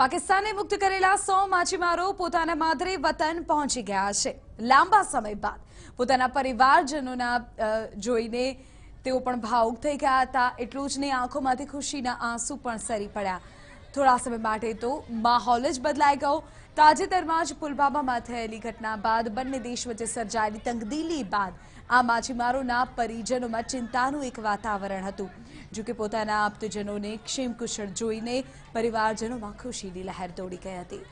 પાકિસ્તાને મુક્ત કરેલા 100 માછીમારો પોતાના માદરે વતન પહોંચી ગયા છે। લાંબા સમય બાદ પોતાના પરિવારજનોના જોઈને તેઓ પણ ભાવુક થઈ ગયા હતા। એટલું જ નહીં, આંખોમાંથી ખુશીના આંસુ પણ સરી પડ્યા। થોડા સમય માટે તો માહોલ જ બદલાઈ ગયો। તાજેતરમાં જ પુલવામામાં થયેલી ઘટના બાદ બંને દેશ વચ્ચે સર્જાયેલી તંગદિલી બાદ આ માછીમારોના પરિજનોમાં ચિંતાનું એક વાતાવરણ હતું। જો કે પોતાના આપ્તજનોને ક્ષેમકુશળ જોઈને પરિવારજનોમાં ખુશીની લહેર દોડી ગઈ હતી।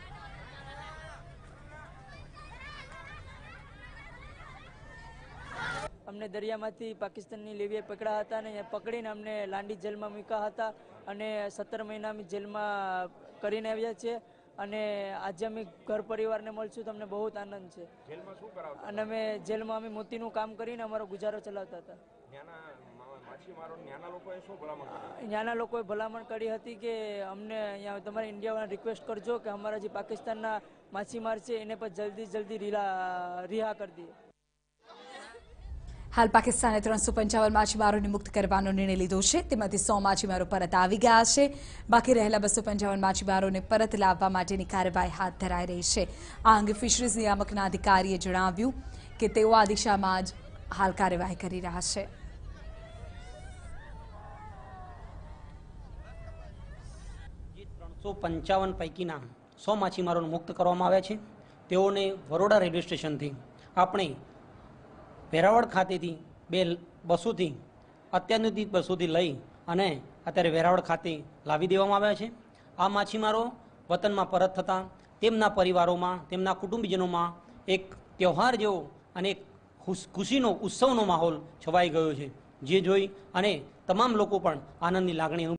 અમને દરિયામાંથી પાકિસ્તાનની લેવીએ પકડ્યા હતા અને પકડીને અમને લાંડી જેલમાં મૂક્યા હતા અને 17 મહિના અમે જેલમાં કરીને આવ્યા છીએ અને આજે અમે ઘર પરિવારને મળશું તો અમને બહુ આનંદ છે। જેલમાં શું કરાવતા અને અમે જેલમાં અમે મોતીનું કામ કરીને અમારો ગુજારો ચલાવતા હતા। ત્યાંના લોકોએ ભલામણ કરી હતી કે અમને અહીંયા તમારે ઇન્ડિયાવાળા રિક્વેસ્ટ કરજો કે અમારા જે પાકિસ્તાનના માછીમાર છે એને પણ જલ્દી રિહા કરી દઈએ। હાલ પાકિસ્તાને 355 માછીમારોને મુક્ત કરવાનો નિર્ણય લીધો છે। તેમાંથી 100 માછીમારો પરત આવી ગયા છે। બાકી રહેલા 255 માછીમારોને પરત લાવવા માટેની કાર્યવાહી હાથ ધરાઈ રહી છે। આ અંગે ફિશરીઝ નિયામકના અધિકારીએ જણાવ્યું કે તેઓ આ દિશામાં જ હાલ કાર્યવાહી કરી રહ્યા છે। 355 પૈકીના 100 માછીમારોને મુક્ત કરવામાં આવ્યા છે। તેઓને વરોડા રેલવે સ્ટેશનથી આપણે વેરાવળ ખાતેથી 2 બસોથી અત્યાધુનિક બસોથી લઈ અને અત્યારે વેરાવળ ખાતે લાવી દેવામાં આવ્યા છે। આ માછીમારો વતનમાં પરત થતાં તેમના પરિવારોમાં, તેમના કુટુંબીજનોમાં એક તહેવાર જેવો અને એક ખુશીનો ઉત્સવનો માહોલ છવાઈ ગયો છે, જે જોઈ અને તમામ લોકો પણ આનંદની લાગણી